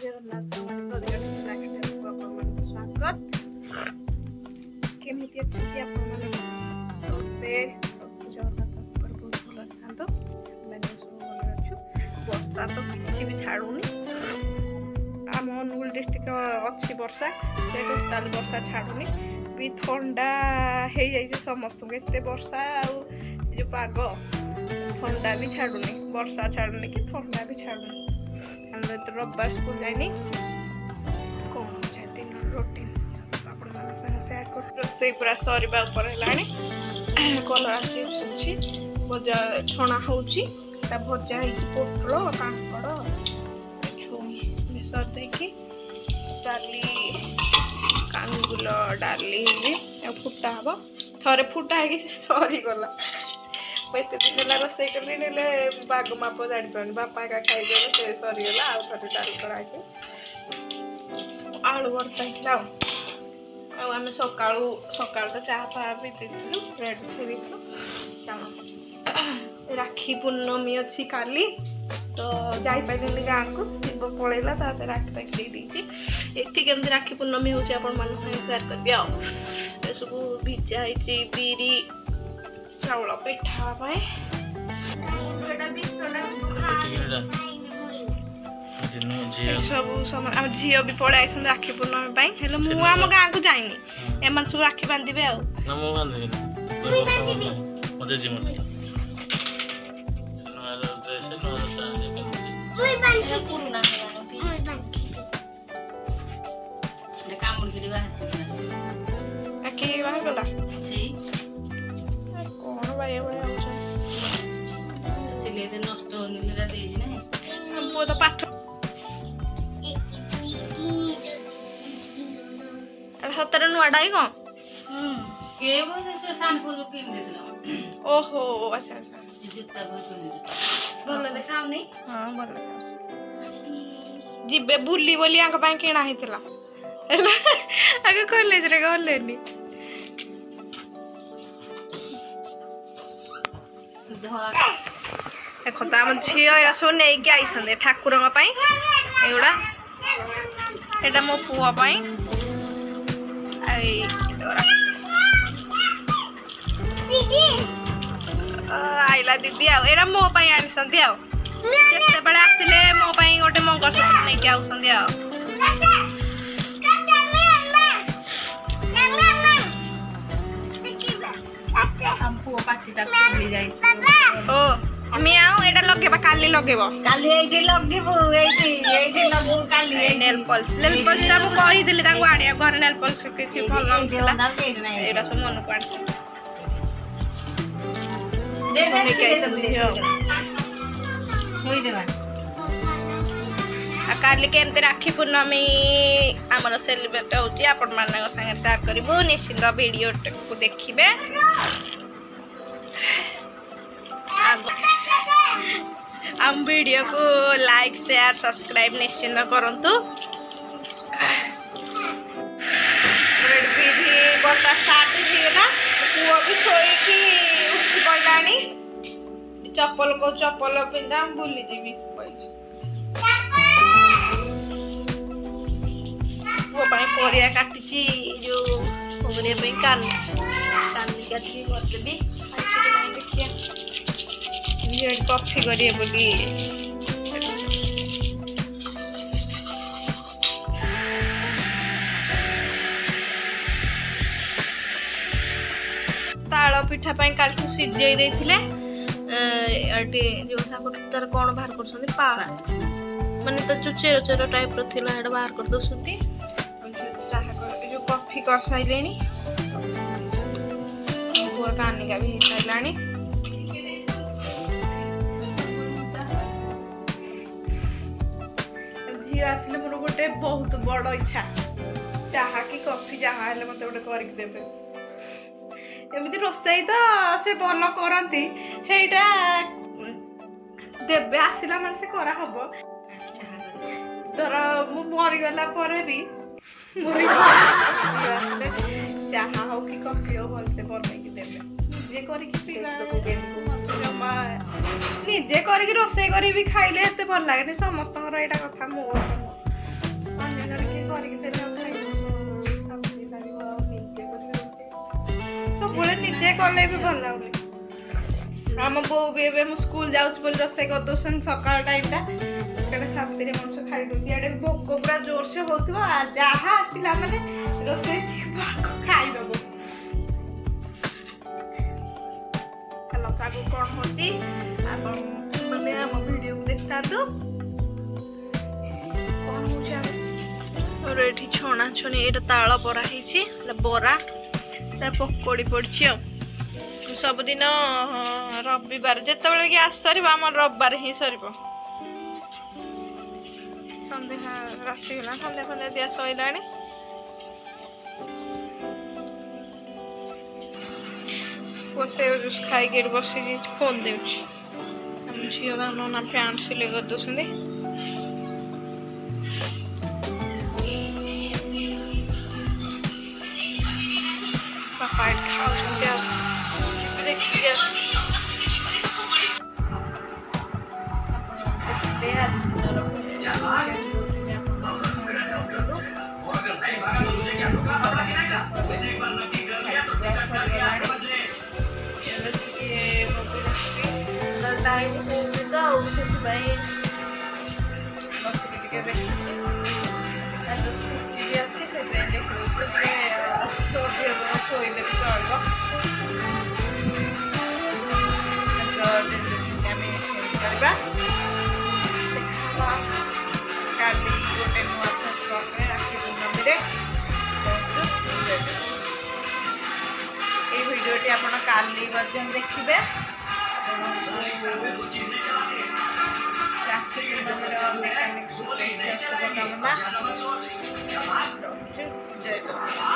ଜଗନ୍ନାଥ ସ୍ୱାଗତ। କେମିତି ଅଛନ୍ତି ଆପଣମାନେ ସମସ୍ତେ? ଜଗନ୍ନାଥଙ୍କର ବହୁତ ଭଲ ଥାନ୍ତୁ। ଆମେ ସବୁ ଭଲ ଅଛୁ। ବର୍ଷା ତ କିଛି ବି ଛାଡୁନି। ଆମ ଅନୁଗୁଳ ଡିଷ୍ଟ୍ରିକ୍ଟ ଅଛି ବର୍ଷା, ଟୋଟାଲ ବର୍ଷା ଛାଡୁନି। ବି ଥଣ୍ଡା ହେଇଯାଇଛି ସମସ୍ତଙ୍କୁ। ଏତେ ବର୍ଷା ଆଉ ଏ ଯୋଉ ପାଗ, ଥଣ୍ଡା ବି ଛାଡୁନି। ବର୍ଷା ଛାଡୁନି କି ଥଣ୍ଡା ବି ଛାଡୁନି। ଆମର ତ ରବିବାର ସ୍କୁଲ ଯାଇନି। କ'ଣ ହଉଛି ଦିନର ରୁଟିନ୍ ଆପଣମାନଙ୍କ ସାଙ୍ଗେ ସେୟାର କରୁଛି। ରୋଷେଇ ପୁରା ସରିବା ଉପରେ ହେଲାଣି। କଲରା ଚିପ୍ସ ଅଛି, ଭଜା ଛଣା ହେଉଛି, ତା ଭଜା ହେଇକି ପୋଟଳ କାଙ୍କଡ଼ ଛୁଇଁ ବେସର ଦେଇକି ଡାଲି, କାଙ୍ଗୁଲ ଡାଲି ଆଉ ଫୁଟା ହବ। ଥରେ ଫୁଟା ହେଇକି ସରିଗଲା। ଏତେ ଦିନ ହେଲା ରୋଷେଇ କଲି, ହେଲେ ବାଗ ମାପ ଜାଣିପାରୁନି। ବାପା ଏକା ଖାଇଦେଲେ, ସେ ସରିଗଲା। ଆଉ ଥରେ ଡାଲି କରାହେଇକି ଆଳୁ ଭର୍ତ୍ତା ହେଇଥିଲା। ଆଉ ଆମେ ସକାଳୁ ତ ଚାହା ଫାହା ପିଇ ଦେଇଥିଲୁ, ବ୍ରେଡ୍ ଖାଇ ଦେଇଥିଲୁ। ରାକ୍ଷୀ ପୂର୍ଣ୍ଣମୀ ଅଛି କାଲି, ତ ଯାଇପାରିଲିନି ଗାଁକୁ। ଶିବ ପଳେଇଲା, ତାପରେ ରାକ୍ଷୀ ତାକ୍ଷୀ ଦେଇ ଦେଇଛି। ଏଠି କେମିତି ରାକ୍ଷୀ ପୂର୍ଣ୍ଣମୀ ହେଉଛି ଆପଣମାନଙ୍କ ସାଙ୍ଗେ ସେୟାର କରିବି। ଆଉ ଏସବୁ ଭିଜା ହେଇଛି ବିରି ଚାଉଳ ପିଠା ପାଇଁ। ସବୁ ଆମ ଝିଅ ବି ପଳେଇ ଆଇଛନ୍ତି ରାକ୍ଷୀ ପୂର୍ଣ୍ଣମୀ ପାଇଁ। ହେଲେ ମୁଁ ଆମ ଗାଁକୁ ଯାଇନି। ଏମାନେ ସବୁ ରାକ୍ଷୀ ବାନ୍ଧିବେ ଆଉ। ବାହାରଗଲା କଣ ବାଇଆ ବାଇଆ ହଉଛନ୍ତି। ନଷ୍ଟ ପୁଅ ତ ପାଠ ସତରେ ନୂଆଟା ହିଁ କଣ? ଓହୋ ଆଚ୍ଛା ଆଚ୍ଛା, ଭଲ ଦେଖାଉନି। ହଁ ଭଲ ଦେଖାଉଛି। ଯିବେ ବୁଲି ବୋଲି ଆଙ୍କ ପାଇଁ କିଣା ହେଇଥିଲା। ହେଲା ଆଗ କଲେଜରେ ଗଲେନି। ଦେଖନ୍ତୁ ଆମ ଝିଅ ଏରା ସବୁ ନେଇକି ଆଇଛନ୍ତି ଠାକୁରଙ୍କ ପାଇଁ। ଏଗୁଡ଼ା ଏଇଟା ମୋ ପୁଅ ପାଇଁ। ଆଇଲା ଦିଦି ଆଉ ଏଇଟା ମୋ ପାଇଁ ଆଣିଛନ୍ତି। ଆଉ ଯେତେବେଳେ ଆସିଲେ ମୋ ପାଇଁ ଗୋଟେ ମଙ୍ଗଳସୂତ୍ର ନେଇକି ଆଉଛନ୍ତି। ଆଉ ଆମ ପୁଅ ପାଟିଟା ଖୋଲି ଯାଇଛି। ଓ ମିଆଉ ଏଇଟା ଲଗେଇବା, କାଲି ଲଗେଇବ। କାଲି ଏଇଠି ଲଗିବୁ, ଏଇଠି ଲଗିବୁ କାଲି। ନେଲ୍ ପଲିସ୍ ଟା ମୁଁ କହିଥିଲି ତାଙ୍କୁ ଆଣିବାକୁ। ଘରେ ନେଲ୍ ପଲିସ୍ କିଛି ଭଲ ନଥିଲା। ଏଇଟା ସବୁ ମନକୁ ଆଣିଛନ୍ତି। କାଲି କେମିତି ରାକ୍ଷୀ ପୂର୍ଣ୍ଣମୀ ଆମର ସେଲିବ୍ରେଟ ହେଉଛି ଆପଣମାନଙ୍କ ସାଙ୍ଗରେ ସେୟାର କରିବୁ। ନିଶ୍ଚିନ୍ତ ଭିଡ଼ିଓଟାକୁ ଦେଖିବେ। ଆମ ଭିଡ଼ିଓକୁ ଲାଇକ୍ ସେୟାର ସବସ୍କ୍ରାଇବ୍ ନିଶ୍ଚିନ୍ତ କରନ୍ତୁ। ବର୍ଷା ଷ୍ଟାର୍ଟ ହେଇଗଲା। ପୁଅ ବି ଶୋଇକି ଉଠି ପଡ଼ିଲାଣି। ଚପଲ ପିନ୍ଧା ବୁଲିଯିବି କହିଛି। ପୁଅ ପାଇଁ ପରିବା କାଟିଛି, ଯୋଉ କରିବା ପାଇଁ କାଲି କାଟିକି କରିଦେବି। ଦେଖିବା କଫି କରିବେ ବୋଲି। ତାଳ ପିଠା ପାଇଁ କାଲିଠୁ ସିଝେଇ ଦେଇଥିଲେ। ଏଠି ଯୋଉ ତାର କଣ ବାହାର କରୁଛନ୍ତି, ପାରା ମାନେ ତ ଯୋଉ ଚେର ଟାଇପ ର ଥିଲା, ସେଟା ବାହାର କରିଦଉଛନ୍ତି। ଚାହା ଯୋଉ କଫି କରିସାରିଲେଣି। ପୁଅ କାନିକା ବି ହେଇସାରିଲାଣି। ଝିଅ ଆସିଲେ ମୋର ଗୋଟେ ବହୁତ ବଡ ଇଚ୍ଛା, ଚାହା କି କଫି ଯାହା ହେଲେ ମତେ ଗୋଟେ କରିକି ଦେବେ। ଏମିତି ରୋଷେଇ ତ ସେ ଭଲ କରନ୍ତି, ସେଇଟା ଦେବେ ଆସିଲା ମାନେ ସେ କରାହବ। ଧର ମୁଁ ମରିଗଲା ପରେ ବି ଚାହା ହଉ କି କଫି ହଉ ଭଲସେ ବନେଇକି ଦେବେ। ନିଜେ କରିକି ପିଇବା, ନିଜେ କରିକି ରୋଷେଇ କରିବି ଖାଇଲେ ଏତେ ଭଲ ଲାଗେନି। ସମସ୍ତଙ୍କର ଏଇଟା କଥା, ମୋ କରିକି ଦେଲେ ଆଉ ଖାଇବୁ ଶାନ୍ତି ଲାଗିବ ଆଉ ନିଜେ କରିକି ରୋଷେଇ ସବୁବେଳେ ନିଜେ କଲେ ବି ଭଲ ଲାଗୁନି। ଆମ ବୋଉ ବି ଏବେ ମୁଁ ସ୍କୁଲ ଯାଉଛି ବୋଲି ରୋଷେଇ କରିଦଉଛନ୍ତି ସକାଳ ଟାଇମଟା ସେଟା ଶାନ୍ତିରେ ମଣିଷ ଖାଇଦଉଛି। ଇଆଡେ ବି ଭୋକ ପୁରା ଜୋରସେ ହଉଥିବ ଯାହା ଆସିଲା ମାନେ ରୋଷେଇ ଖାଇଦବ। ଚାଲ ଆଗକୁ କଣ ହଉଛି ଆପଣ ମାନେ ଆମ ଭିଡିଓକୁ ଦେଖାନ୍ତୁ କଣ ହଉଛି। ଆମର ଏଠି ଛଣାଛଣି ଏଇଟା ତାଳ ବରା ହେଇଛି ବରା ତା ପକୋଡି ପଡିଛି ଆଉ ସବୁଦିନ ରବିବାର ଯେତେବେଳେ କି ଆସି ସରିବ ଆମର ରବିବାର ହିଁ ସରିବ। ସନ୍ଧ୍ୟା ରାତି ହେଲା ସନ୍ଧ୍ୟା ଫନ୍ଧ୍ୟା ଦିଆ ସଇଲାଣି। ସେଉ ଜୁସ୍ ଖାଇକି ଏଠି ବସିଛି ଫୋନ ଦେଉଛି। ଆମ ଝିଅ ତା ନନା ପ୍ୟାଣ୍ଟ ସିଲେଇ କରିଦଉଛନ୍ତି। ବାପା ଏଠି ଖାଉଛନ୍ତି ଆଉ ଟିଭି ଦେଖିକି ଆଉ ସେଥିପାଇଁ ବସିକି ଟିକେ ଦେଖୁଛି ଛୁଟି ବି ଅଛି ସେଥିପାଇଁ ଦେଖୁଛି ଶୋଇଲେ ବି ଚଳିବ। କରିବା କାଲି ଗୋଟେ ନୂଆ ଫେସରେ ରାକ୍ଷୀ ପୂର୍ଣ୍ଣମୀରେ ଏଇ ଭିଡ଼ିଓଟି ଆପଣ କାଲି ମଧ୍ୟ ଦେଖିବେ। ରାକ୍ଷୀ ପୂର୍ଣ୍ଣମୀର ଅନେକ ଅନେକ ଶୁଭେଚ୍ଛା ଶୁଭକାମନା ରହୁଛି। ଜୟ ଜଗନ୍ନାଥ।